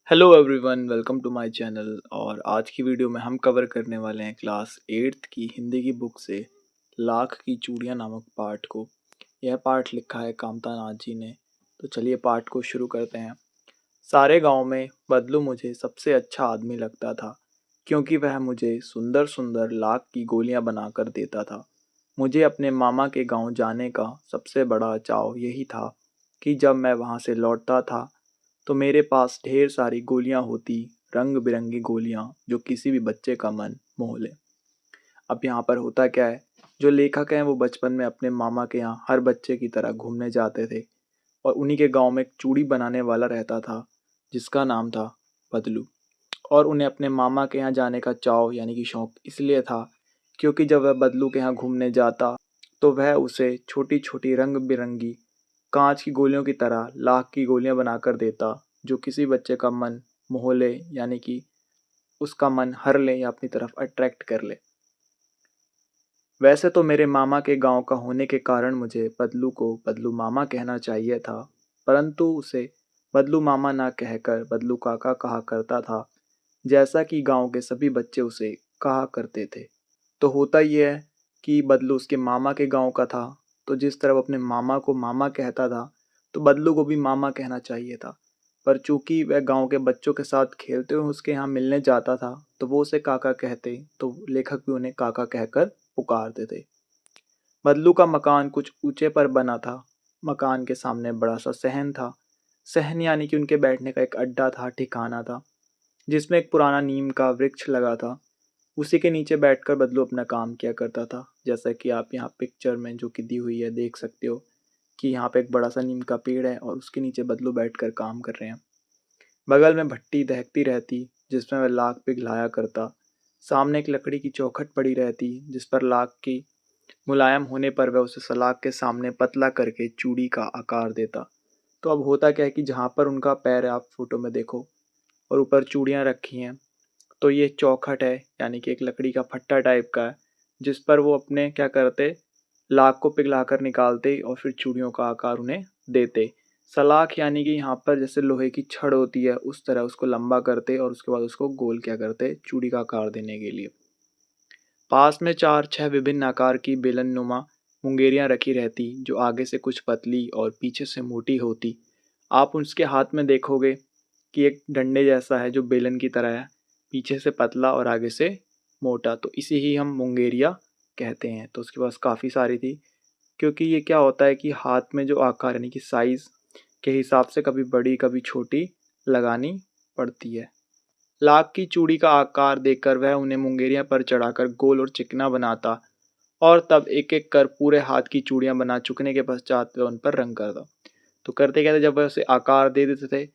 Hello everyone, welcome to my channel. और आज की वीडियो में हम कवर करने वाले हैं क्लास 8th की हिंदी की बुक से लाख की चूड़ियाँ नामक पार्ट को। यह पार्ट लिखा है कामता नाथ जी ने। तो चलिए पार्ट को शुरू करते हैं। सारे गांव में बदलू मुझे सबसे अच्छा आदमी लगता था, क्योंकि वह मुझे सुंदर सुंदर लाख की गोलियां बनाकर देता था। मुझे अपने मामा के गांव जाने का सबसे बड़ा चाव यही था कि जब मैं वहां से लौटता था तो मेरे पास ढेर सारी गोलियां होती, रंग बिरंगी गोलियां जो किसी भी बच्चे का मन मोह ले। अब यहाँ पर होता क्या है, जो लेखक हैं वो बचपन में अपने मामा के यहाँ हर बच्चे की तरह घूमने जाते थे और उन्हीं के गांव में एक चूड़ी बनाने वाला रहता था जिसका नाम था बदलू। और उन्हें अपने मामा के यहाँ जाने का चाव यानी कि शौक इसलिए था क्योंकि जब वह बदलू के यहाँ घूमने जाता तो वह उसे छोटी छोटी रंग बिरंगी कांच की गोलियों की तरह लाख की गोलियां बनाकर देता, जो किसी बच्चे का मन मोह ले यानी कि उसका मन हर ले या अपनी तरफ अट्रैक्ट कर ले। वैसे तो मेरे मामा के गांव का होने के कारण मुझे बदलू को बदलू मामा कहना चाहिए था, परंतु उसे बदलू मामा ना कहकर बदलू काका कहा करता था, जैसा कि गांव के सभी बच्चे उसे कहा करते थे। तो होता यह है कि बदलू उसके मामा के गांव का था, तो जिस तरह वो अपने मामा को मामा कहता था तो बदलू को भी मामा कहना चाहिए था। पर चूंकि वह गांव के बच्चों के साथ खेलते हुए उसके यहाँ मिलने जाता था तो वो उसे काका कहते, तो लेखक भी उन्हें काका कहकर पुकारते थे। बदलू का मकान कुछ ऊंचे पर बना था। मकान के सामने बड़ा सा सहन था। सहन यानी कि उनके बैठने का एक अड्डा था, ठिकाना था, जिसमें एक पुराना नीम का वृक्ष लगा था। उसी के नीचे बैठकर बदलू अपना काम किया करता था। जैसा कि आप यहाँ पिक्चर में जो कि दी हुई है देख सकते हो कि यहाँ पे एक बड़ा सा नीम का पेड़ है और उसके नीचे बदलू बैठकर काम कर रहे हैं। बगल में भट्टी दहकती रहती जिसमें वह लाख पिघलाया करता। सामने एक लकड़ी की चौखट पड़ी रहती जिस पर लाख की मुलायम होने पर वह उसे सलाख के सामने पतला करके चूड़ी का आकार देता। तो अब होता क्या है कि जहाँ पर उनका पैर है आप फोटो में देखो और ऊपर चूड़ियाँ रखी हैं, तो ये चौखट है यानी कि एक लकड़ी का फट्टा टाइप का है जिस पर वो अपने क्या करते, लाख को पिघलाकर निकालते और फिर चूड़ियों का आकार उन्हें देते। सलाख यानी कि यहाँ पर जैसे लोहे की छड़ होती है उस तरह उसको लंबा करते और उसके बाद उसको गोल क्या करते चूड़ी का आकार देने के लिए। पास में चार छह विभिन्न आकार की बेलन नुमा मुंगेरियां रखी रहती जो आगे से कुछ पतली और पीछे से मोटी होती। आप उसके हाथ में देखोगे कि एक डंडे जैसा है जो बेलन की तरह है, पीछे से पतला और आगे से मोटा, तो इसी ही हम मुंगेरिया कहते हैं। तो उसके पास काफ़ी सारी थी, क्योंकि ये क्या होता है कि हाथ में जो आकार यानी कि साइज़ के हिसाब से कभी बड़ी कभी छोटी लगानी पड़ती है। लाख की चूड़ी का आकार देखकर वह उन्हें मुंगेरियां पर चढ़ाकर गोल और चिकना बनाता और तब एक एक कर पूरे हाथ की चूड़ियां बना चुकने के पश्चात वह उन पर रंग करता। तो करते क्या थे, जब वह उसे आकार दे देते थे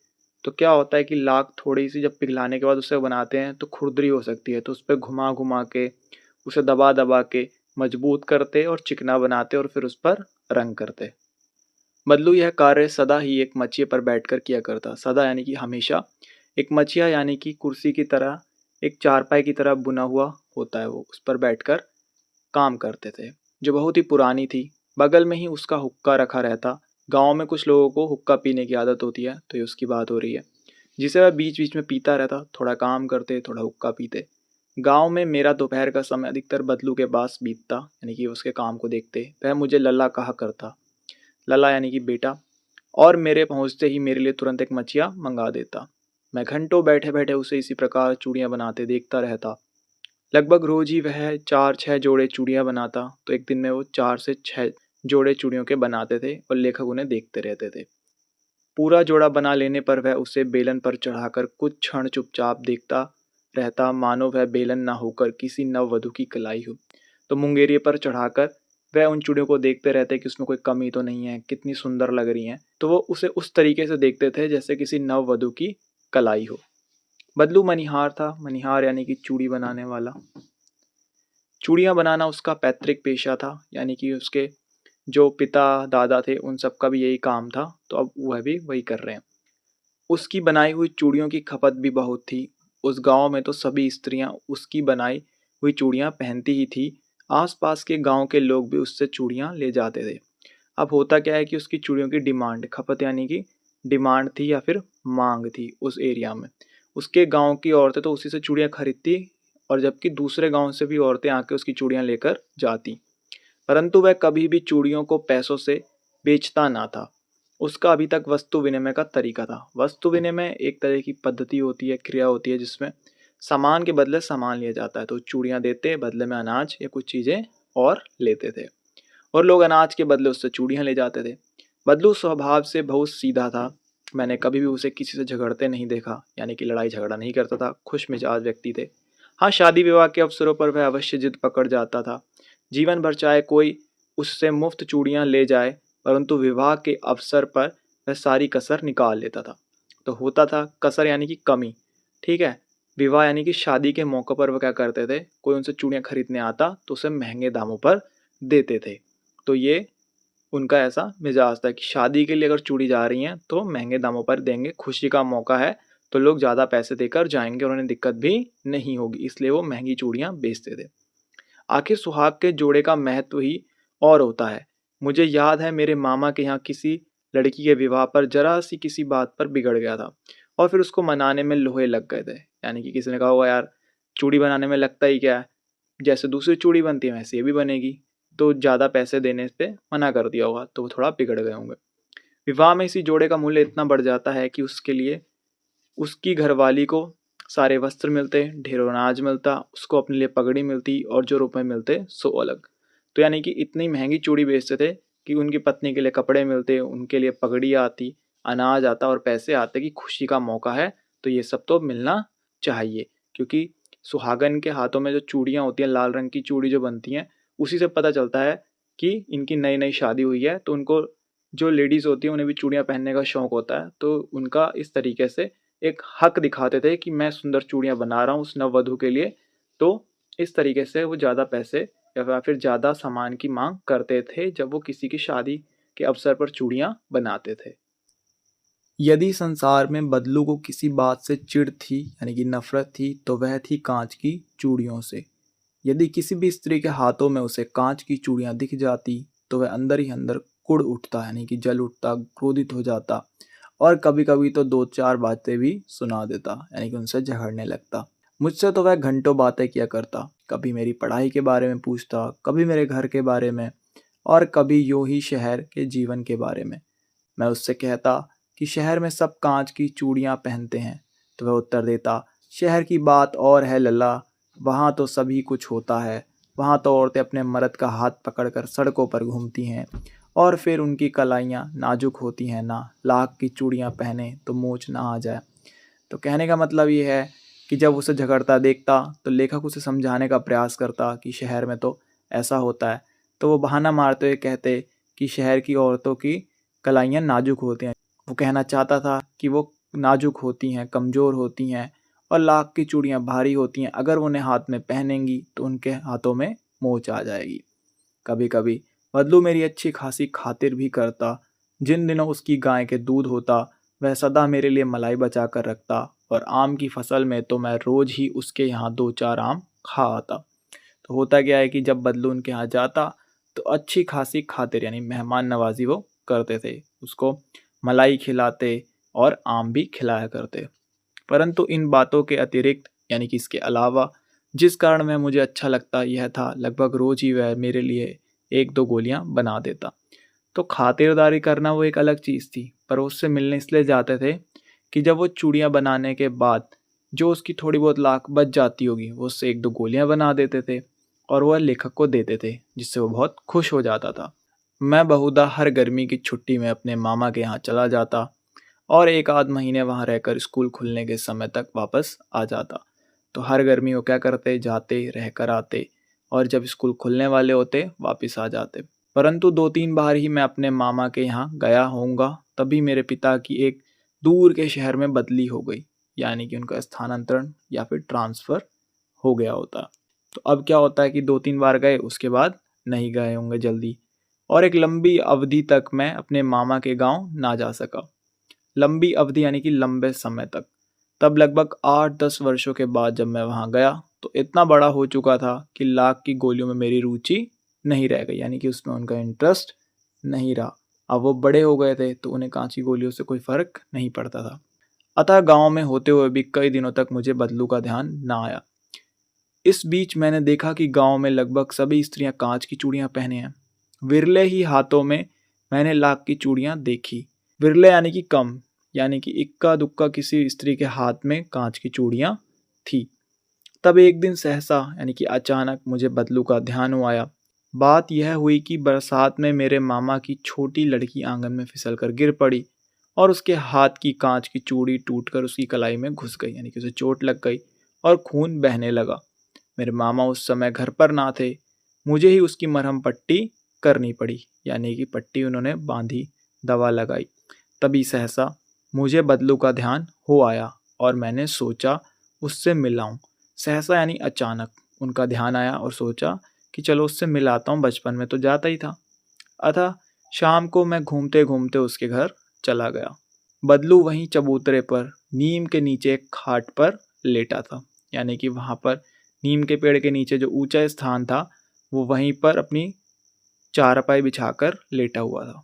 तो क्या होता है कि लाख थोड़ी सी जब पिघलाने के बाद उसे बनाते हैं तो खुरदरी हो सकती है, तो उस पर घुमा घुमा के उसे दबा दबा के मजबूत करते और चिकना बनाते और फिर उस पर रंग करते। बदलू यह कार्य सदा ही एक मचिए पर बैठकर किया करता। सदा यानी कि हमेशा। एक मचिया यानी कि कुर्सी की तरह, एक चारपाई की तरह बुना हुआ होता है, वो उस पर बैठकर काम करते थे, जो बहुत ही पुरानी थी। बगल में ही उसका हुक्का रखा रहता। गांव में कुछ लोगों को हुक्का पीने की आदत होती है, तो ये उसकी बात हो रही है, जिसे वह बीच बीच में पीता रहता। थोड़ा काम करते थोड़ा हुक्का पीते। गांव में मेरा दोपहर का समय अधिकतर बदलू के पास बीतता, यानी कि उसके काम को देखते। वह मुझे लल्ला कहा करता। लला यानी कि बेटा। और मेरे पहुंचते ही मेरे लिए तुरंत एक मचिया मंगा देता। मैं घंटों बैठे बैठे उसे इसी प्रकार चूड़ियां बनाते देखता रहता। लगभग रोज ही वह चार छह जोड़े चूड़ियां बनाता, तो एक दिन में वो 4 से 6 जोड़े चूड़ियों के बनाते थे और लेखक उन्हें देखते रहते थे। पूरा जोड़ा बना लेने पर वह उसे बेलन पर चढ़ाकर कुछ क्षण चुपचाप देखता रहता, मानो वह बेलन ना होकर किसी नववधु की कलाई हो। तो मुंगेरिये पर चढ़ाकर वह उन चूड़ियों को देखते रहते कि उसमें कोई कमी तो नहीं है, कितनी सुंदर लग रही हैं। तो वो उसे उस तरीके से देखते थे जैसे किसी नववधु की कलाई हो। बदलू मनिहार था। मनिहार यानी कि चूड़ी बनाने वाला। चूड़ियाँ बनाना उसका पैतृक पेशा था, यानी कि उसके जो पिता दादा थे उन सब का भी यही काम था, तो अब वह भी वही कर रहे हैं। उसकी बनाई हुई चूड़ियों की खपत भी बहुत थी। उस गांव में तो सभी स्त्रियां उसकी बनाई हुई चूड़ियां पहनती ही थी। आसपास के गांव के लोग भी उससे चूड़ियां ले जाते थे। अब होता क्या है कि उसकी चूड़ियों की डिमांड, खपत यानी कि डिमांड थी या फिर मांग थी उस एरिया में। उसके गांव की औरतें तो उसी से चूड़ियाँ खरीदती और जबकि दूसरे गांव से भी औरतें आके उसकी चूड़ियाँ लेकर जाती। परंतु वह कभी भी चूड़ियों को पैसों से बेचता ना था। उसका अभी तक वस्तु विनिमय का तरीका था। वस्तु विनिमय एक तरह की पद्धति होती है, क्रिया होती है जिसमें सामान के बदले सामान लिया जाता है। तो चूड़ियाँ देते, बदले में अनाज या कुछ चीज़ें और लेते थे और लोग अनाज के बदले उससे चूड़ियाँ ले जाते थे। बदलू स्वभाव से बहुत सीधा था। मैंने कभी भी उसे किसी से झगड़ते नहीं देखा, यानी कि लड़ाई झगड़ा नहीं करता था। खुश मिजाज व्यक्ति थे। हाँ, शादी विवाह के अवसरों पर वह अवश्य जिद पकड़ जाता था। जीवन भर चाहे कोई उससे मुफ्त चूड़ियाँ ले जाए, परंतु विवाह के अवसर पर वह सारी कसर निकाल लेता था। तो होता था कसर यानी कि कमी, ठीक है। विवाह यानी कि शादी के मौके पर वह क्या करते थे, कोई उनसे चूड़ियाँ खरीदने आता तो उसे महंगे दामों पर देते थे। तो ये उनका ऐसा मिजाज था कि शादी के लिए अगर चूड़ी जा रही हैं तो महंगे दामों पर देंगे, खुशी का मौका है तो लोग ज़्यादा पैसे देकर जाएंगे और उन्हें दिक्कत भी नहीं होगी, इसलिए वो महंगी चूड़ियाँ बेचते थे। आखिर सुहाग के जोड़े का महत्व ही और होता है। मुझे याद है मेरे मामा के यहाँ किसी लड़की के विवाह पर जरा सी किसी बात पर बिगड़ गया था और फिर उसको मनाने में लोहे लग गए थे। यानी कि किसी ने कहा होगा यार, चूड़ी बनाने में लगता ही क्या है, जैसे दूसरी चूड़ी बनती है वैसे ये भी बनेगी। तो ज़्यादा पैसे देने पे मना कर दिया होगा, तो वो थोड़ा बिगड़ गए होंगे। विवाह में इसी जोड़े का मूल्य इतना बढ़ जाता है कि उसके लिए उसकी घरवाली को सारे वस्त्र मिलते, ढेरों अनाज मिलता, उसको अपने लिए पगड़ी मिलती और जो रुपए मिलते सो अलग। तो यानी कि इतनी महंगी चूड़ी बेचते थे कि उनकी पत्नी के लिए कपड़े मिलते, उनके लिए पगड़ी आती, अनाज आता और पैसे आते कि खुशी का मौका है तो ये सब तो मिलना चाहिए। क्योंकि सुहागन के हाथों में जो चूड़ियाँ होती हैं, लाल रंग की चूड़ी जो बनती हैं, उसी से पता चलता है कि इनकी नई नई शादी हुई है। तो उनको जो लेडीज़ होती हैं उन्हें भी चूड़ियाँ पहनने का शौक़ होता है। तो उनका इस तरीके से एक हक दिखाते थे कि मैं सुंदर चूड़ियाँ बना रहा हूँ उस नववधु के लिए। तो इस तरीके से वो ज़्यादा पैसे या फिर ज़्यादा सामान की मांग करते थे जब वो किसी की शादी के अवसर पर चूड़ियाँ बनाते थे। यदि संसार में बदलू को किसी बात से चिढ़ थी, यानी कि नफरत थी, तो वह थी कांच की चूड़ियों से। यदि किसी भी स्त्री के हाथों में उसे कांच की चूड़ियां दिख जाती तो वह अंदर ही अंदर कुढ़ उठता, यानी कि जल उठता, क्रोधित हो जाता और कभी कभी तो दो चार बातें भी सुना देता, यानी कि उनसे झगड़ने लगता। मुझसे तो वह घंटों बातें किया करता, कभी मेरी पढ़ाई के बारे में पूछता, कभी मेरे घर के बारे में और कभी यूं ही शहर के जीवन के बारे में। मैं उससे कहता कि शहर में सब कांच की चूड़ियां पहनते हैं, तो वह उत्तर देता, शहर की बात और है लल्ला, वहाँ तो सभी कुछ होता है। वहाँ तो औरतें अपने मर्द का हाथ पकड़कर सड़कों पर घूमती हैं और फिर उनकी कलाइयाँ नाजुक होती हैं ना, लाख की चूड़ियाँ पहने तो मोच ना आ जाए। तो कहने का मतलब ये है कि जब उसे झगड़ता देखता तो लेखक उसे समझाने का प्रयास करता कि शहर में तो ऐसा होता है। तो वो बहाना मारते हुए कहते कि शहर की औरतों की कलाइयाँ नाजुक होती हैं। वो कहना चाहता था कि वो नाजुक होती हैं, कमज़ोर होती हैं और लाख की चूड़ियाँ भारी होती हैं, अगर वो उन्हें हाथ में पहनेंगी तो उनके हाथों में मोच आ जाएगी। कभी कभी बदलू मेरी अच्छी खासी खातिर भी करता। जिन दिनों उसकी गाय के दूध होता वह सदा मेरे लिए मलाई बचा कर रखता और आम की फसल में तो मैं रोज ही उसके यहाँ दो चार आम खा आता। तो होता क्या है कि जब बदलू उनके यहाँ जाता तो अच्छी खासी खातिर यानी मेहमान नवाजी वो करते थे, उसको मलाई खिलाते और आम भी खिलाया करते। परंतु इन बातों के अतिरिक्त यानी कि इसके अलावा जिस कारण वह मुझे अच्छा लगता यह था, लगभग रोज ही वह मेरे लिए एक दो गोलियां बना देता। तो खातिरदारी करना वो एक अलग चीज़ थी, पर उससे मिलने इसलिए जाते थे कि जब वो चूड़ियाँ बनाने के बाद जो उसकी थोड़ी बहुत लाख बच जाती होगी वो उससे एक दो गोलियां बना देते थे और वह लेखक को देते थे, जिससे वो बहुत खुश हो जाता था। मैं बहुधा हर गर्मी की छुट्टी में अपने मामा के यहाँ चला जाता और एक आध महीने वहाँ रहकर स्कूल खुलने के समय तक वापस आ जाता। तो हर गर्मी वो क्या करते, जाते रह कर आते और जब स्कूल खुलने वाले होते वापस आ जाते। परंतु दो तीन बार ही मैं अपने मामा के यहाँ गया होऊंगा, तभी मेरे पिता की एक दूर के शहर में बदली हो गई, यानी कि उनका स्थानांतरण या फिर ट्रांसफ़र हो गया होता। तो अब क्या होता है कि दो तीन बार गए, उसके बाद नहीं गए होंगे जल्दी, और एक लंबी अवधि तक मैं अपने मामा के गांव ना जा सका। लंबी अवधि यानी कि लंबे समय तक। तब लगभग 8-10 वर्षों के बाद जब मैं वहाँ गया तो इतना बड़ा हो चुका था कि लाख की गोलियों में मेरी रुचि नहीं रह गई, यानी कि उसमें उनका इंटरेस्ट नहीं रहा। अब वो बड़े हो गए थे तो उन्हें कांच की गोलियों से कोई फ़र्क नहीं पड़ता था। अतः गांव में होते हुए भी कई दिनों तक मुझे बदलू का ध्यान न आया। इस बीच मैंने देखा कि गांव में लगभग सभी स्त्रियां कांच की चूड़ियां पहने हैं। विरले ही हाथों में मैंने लाख की चूड़ियां देखी। विरले यानी कि कम, यानी कि इक्का दुक्का किसी स्त्री के हाथ में कांच की चूड़ियां थी। तब एक दिन सहसा यानी कि अचानक मुझे बदलू का ध्यान आया। बात यह हुई कि बरसात में मेरे मामा की छोटी लड़की आंगन में फिसल कर गिर पड़ी और उसके हाथ की कांच की चूड़ी टूटकर उसकी कलाई में घुस गई, यानी कि उसे चोट लग गई और खून बहने लगा। मेरे मामा उस समय घर पर ना थे। मुझे ही उसकी मरहम पट्टी करनी पड़ी, यानी कि पट्टी उन्होंने बांधी, दवा लगाई। तभी सहसा मुझे बदलू का ध्यान हो आया और मैंने सोचा उससे मिलाऊं। सहसा यानी अचानक उनका ध्यान आया और सोचा कि चलो उससे मिलाता हूँ, बचपन में तो जाता ही था। अतः शाम को मैं घूमते घूमते उसके घर चला गया। बदलू वहीं चबूतरे पर नीम के नीचे एक खाट पर लेटा था, यानी कि वहां पर नीम के पेड़ के नीचे जो ऊंचा स्थान था वो वहीं पर अपनी चारपाई बिछाकर लेटा हुआ था।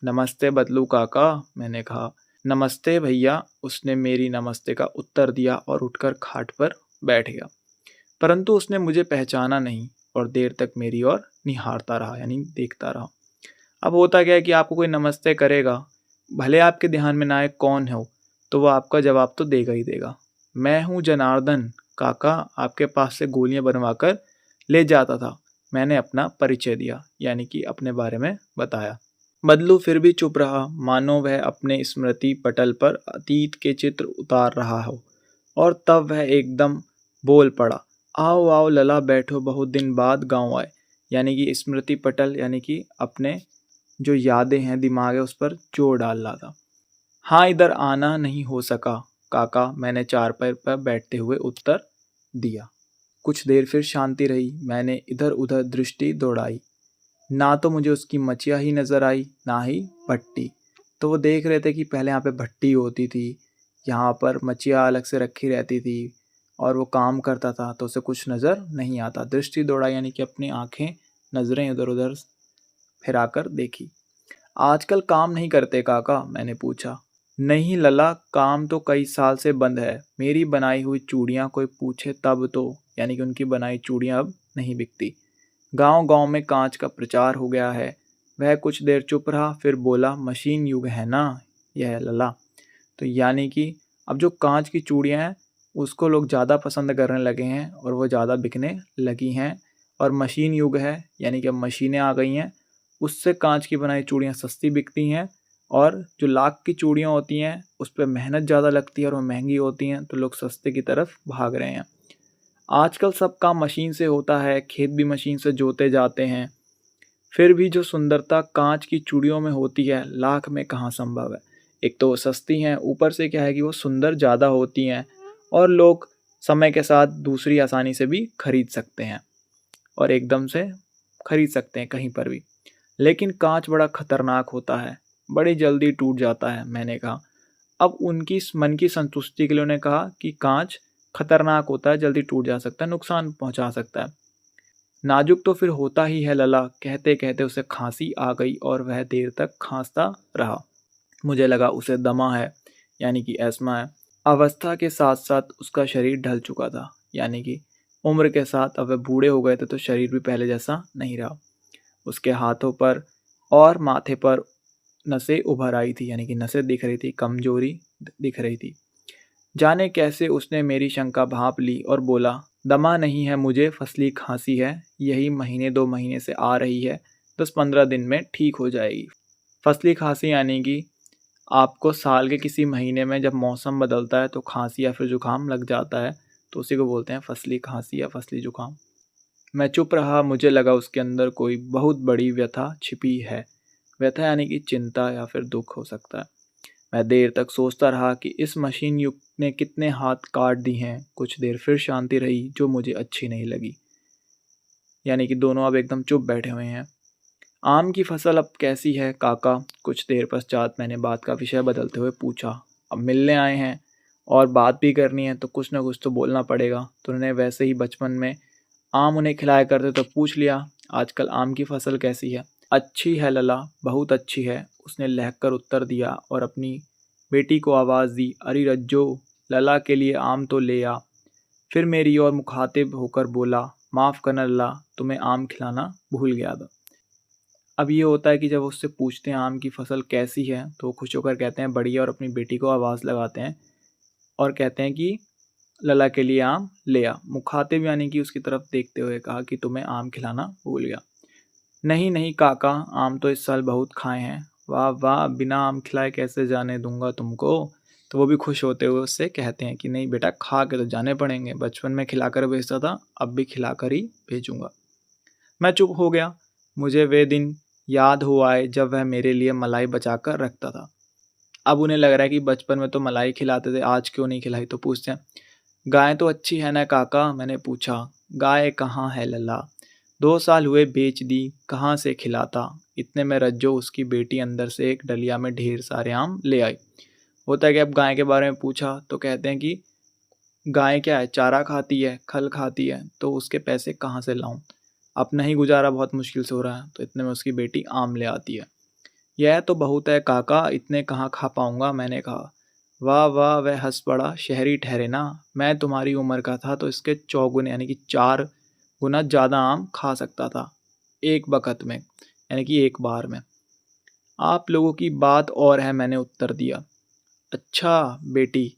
नमस्ते बदलू काका, मैंने कहा। नमस्ते भैया, उसने मेरी नमस्ते का उत्तर दिया और उठकर खाट पर बैठ गया। परंतु उसने मुझे पहचाना नहीं और देर तक मेरी ओर निहारता रहा, यानी देखता रहा। अब होता क्या है कि आपको कोई नमस्ते करेगा, भले आपके ध्यान में ना आए कौन हो, तो वो आपका जवाब तो देगा ही देगा। मैं हूँ जनार्दन काका, आपके पास से गोलियां बनवा कर ले जाता था। मैंने अपना परिचय दिया, यानी कि अपने बारे में बताया। बदलू फिर भी चुप रहा, मानो वह अपने स्मृति पटल पर अतीत के चित्र उतार रहा हो। और तब वह एकदम बोल पड़ा, आओ आओ लला बैठो, बहुत दिन बाद गांव आए। यानी कि स्मृति पटल यानी कि अपने जो यादें हैं, दिमाग है, उस पर जोर डाल रहा था। हाँ, इधर आना नहीं हो सका काका, मैंने चारपाई पर बैठते हुए उत्तर दिया। कुछ देर फिर शांति रही। मैंने इधर उधर दृष्टि दौड़ाई, ना तो मुझे उसकी मचिया ही नजर आई, ना ही भट्टी। तो वो देख रहे थे कि पहले यहाँ पे भट्टी होती थी, यहाँ पर मचिया अलग से रखी रहती थी और वो काम करता था, तो उसे कुछ नज़र नहीं आता। दृष्टि दौड़ाई यानी कि अपनी आंखें, नज़रें इधर उधर फिराकर देखी। आजकल काम नहीं करते काका, मैंने पूछा। नहीं लला, काम तो कई साल से बंद है। मेरी बनाई हुई चूड़ियाँ कोई पूछे तब तो, यानी कि उनकी बनाई चूड़ियाँ अब नहीं बिकती। गांव गांव में कांच का प्रचार हो गया है। वह कुछ देर चुप रहा, फिर बोला, मशीन युग है ना यह लला। तो यानी कि अब जो कांच की चूड़ियाँ हैं उसको लोग ज़्यादा पसंद करने लगे हैं और वो ज़्यादा बिकने लगी हैं। और मशीन युग है, यानी कि अब मशीनें आ गई हैं, उससे कांच की बनाई चूड़ियाँ सस्ती बिकती हैं। और जो लाख की चूड़ियाँ होती हैं उस पर मेहनत ज़्यादा लगती है और वो महंगी होती हैं, तो लोग सस्ते की तरफ भाग रहे हैं। आजकल सब काम मशीन से होता है, खेत भी मशीन से जोते जाते हैं। फिर भी जो सुंदरता कांच की चूड़ियों में होती है, लाख में कहाँ संभव है। एक तो वो सस्ती हैं, ऊपर से क्या है कि वो सुंदर ज़्यादा होती हैं और लोग समय के साथ दूसरी आसानी से भी खरीद सकते हैं और एकदम से खरीद सकते हैं कहीं पर भी। लेकिन कांच बड़ा खतरनाक होता है, बड़ी जल्दी टूट जाता है, मैंने कहा। अब उनकी मन की संतुष्टि के लिए उन्होंने कहा कि कांच खतरनाक होता है, जल्दी टूट जा सकता है, नुकसान पहुंचा सकता है। नाजुक तो फिर होता ही है लला। कहते कहते उसे खांसी आ गई और वह देर तक खांसता रहा। मुझे लगा उसे दमा है, यानी कि एस्मा है। अवस्था के साथ साथ उसका शरीर ढल चुका था, यानी कि उम्र के साथ अब वह बूढ़े हो गए थे, तो शरीर भी पहले जैसा नहीं रहा। उसके हाथों पर और माथे पर नसें उभर आई थी, यानी कि नसें दिख रही थी, कमजोरी दिख रही थी। जाने कैसे उसने मेरी शंका भांप ली और बोला, दमा नहीं है मुझे, फसली खांसी है, यही महीने 2 महीने से आ रही है, 10-15 दिन में ठीक हो जाएगी। फसली खांसी यानी कि आपको साल के किसी महीने में जब मौसम बदलता है तो खांसी या फिर जुकाम लग जाता है, तो उसी को बोलते हैं फसली खांसी या फसली जुकाम। मैं चुप रहा, मुझे लगा उसके अंदर कोई बहुत बड़ी व्यथा छिपी है। व्यथा यानी कि चिंता या फिर दुख हो सकता है। मैं देर तक सोचता रहा कि इस मशीन युग ने कितने हाथ काट दी हैं। कुछ देर फिर शांति रही जो मुझे अच्छी नहीं लगी, यानी कि दोनों अब एकदम चुप बैठे हुए हैं। आम की फसल अब कैसी है काका? कुछ देर पश्चात मैंने बात का विषय बदलते हुए पूछा। अब मिलने आए हैं और बात भी करनी है तो कुछ ना कुछ तो बोलना पड़ेगा। तो उन्होंने वैसे ही बचपन में आम उन्हें खिलाया करते तो पूछ लिया, आजकल आम की फसल कैसी है? अच्छी है लला, बहुत अच्छी है, उसने लहक कर उत्तर दिया और अपनी बेटी को आवाज़ दी, अरे रज्जो, लला के लिए आम तो ले आ। फिर मेरी ओर मुखातिब होकर बोला, माफ़ करना लला, तुम्हें आम खिलाना भूल गया था। अब ये होता है कि जब उससे पूछते हैं आम की फसल कैसी है, तो वो खुश होकर कहते हैं बढ़िया, और अपनी बेटी को आवाज़ लगाते हैं और कहते हैं कि लला के लिए आम ले आ। मुखातिब यानी कि उसकी तरफ देखते हुए कहा कि तुम्हें आम खिलाना भूल गया। नहीं नहीं काका, आम तो इस साल बहुत खाए हैं। वाह वाह, बिना आम खिलाए कैसे जाने दूंगा तुमको। तो वो भी खुश होते हुए उससे कहते हैं कि नहीं बेटा, खा के तो जाने पड़ेंगे, बचपन में खिलाकर भेजता था, अब भी खिलाकर ही भेजूंगा। मैं चुप हो गया। मुझे वे दिन याद हो आए जब वह मेरे लिए मलाई बचाकर रखता था। अब उन्हें लग रहा है कि बचपन में तो मलाई खिलाते थे, आज क्यों नहीं खिलाई। तो पूछते हैं, गाय तो अच्छी है ना काका। मैंने पूछा, गाय कहाँ है लल्ला, 2 साल हुए बेच दी, कहाँ से खिलाता। इतने में रज्जो, उसकी बेटी, अंदर से एक डलिया में ढेर सारे आम ले आई। होता है कि अब गाय के बारे में पूछा तो कहते हैं कि गाय क्या है, चारा खाती है, खल खाती है, तो उसके पैसे कहाँ से लाऊं, अपना ही गुजारा बहुत मुश्किल से हो रहा है। तो इतने में उसकी बेटी आम ले आती है। यह तो बहुत है काका, इतने कहाँ खा पाऊंगा। मैंने कहा। वाह वाह, वह हंस पड़ा, शहरी ठहरे ना, मैं तुम्हारी उम्र का था तो इसके चौगुने यानी कि 4 गुना ज़्यादा आम खा सकता था एक बखत में, यानी कि एक बार में। आप लोगों की बात और है, मैंने उत्तर दिया। अच्छा बेटी,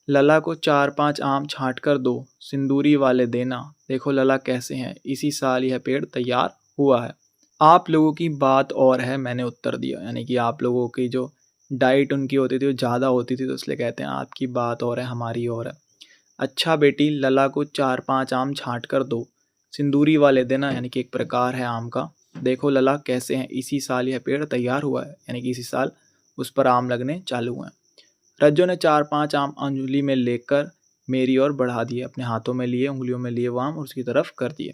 लला को 4-5 आम छांट कर दो, सिंदूरी वाले देना, देखो लला कैसे हैं, इसी साल यह पेड़ तैयार हुआ है। आप लोगों की बात और है, मैंने उत्तर दिया, यानी कि आप लोगों की जो डाइट उनकी होती थी वो ज़्यादा होती थी, तो इसलिए कहते हैं आपकी बात और है, हमारी और है। अच्छा बेटी, लला को 4-5 आम छांट कर दो, सिंदूरी वाले देना, यानी कि एक प्रकार है आम का, देखो लला कैसे हैं, इसी साल यह पेड़ तैयार हुआ है, यानी कि इसी साल उस पर आम लगने चालू हुए हैं। रज्जो ने 4-5 आम अंजलि में लेकर मेरी ओर बढ़ा दिए, अपने हाथों में लिए, उंगलियों में लिए वो आम और उसकी तरफ कर दिए।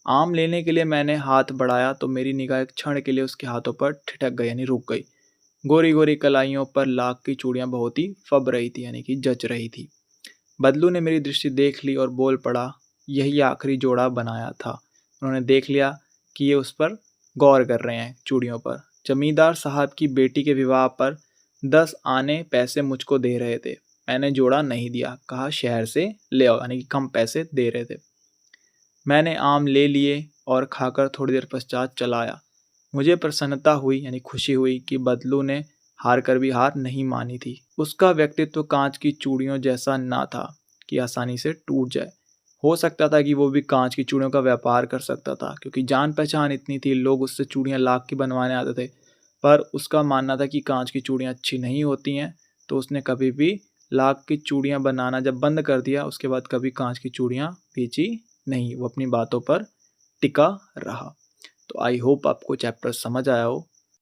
आम लेने के लिए मैंने हाथ बढ़ाया तो मेरी निगाह एक क्षण के लिए उसके हाथों पर ठिठक गई, यानी रुक गई। गोरी गोरी कलाइयों पर लाख की चूड़ियां बहुत ही फब रही थी, यानी कि जच रही थी। बदलू ने मेरी दृष्टि देख ली और बोल पड़ा, यही आखिरी जोड़ा बनाया था। उन्होंने देख लिया कि ये उस पर गौर कर रहे हैं, चूड़ियों पर। जमींदार साहब की बेटी के विवाह पर 10 आने पैसे मुझको दे रहे थे। मैंने जोड़ा नहीं दिया, कहा शहर से ले आओ, यानी कि कम पैसे दे रहे थे। मैंने आम ले लिए और खाकर थोड़ी देर पश्चात चला आया। मुझे प्रसन्नता हुई, यानी खुशी हुई कि बदलू ने हार कर भी हार नहीं मानी थी। उसका व्यक्तित्व कांच की चूड़ियों जैसा ना था कि आसानी से टूट जाए। हो सकता था कि वो भी कांच की चूड़ियों का व्यापार कर सकता था, क्योंकि जान पहचान इतनी थी, लोग उससे चूड़ियां लाख की बनवाने आते थे। पर उसका मानना था कि कांच की चूड़ियां अच्छी नहीं होती हैं, तो उसने कभी भी लाख की चूड़ियां बनाना जब बंद कर दिया, उसके बाद कभी कांच की चूड़ियां बेची नहीं। वो अपनी बातों पर टिका रहा। तो आई होप आपको चैप्टर समझ आया हो।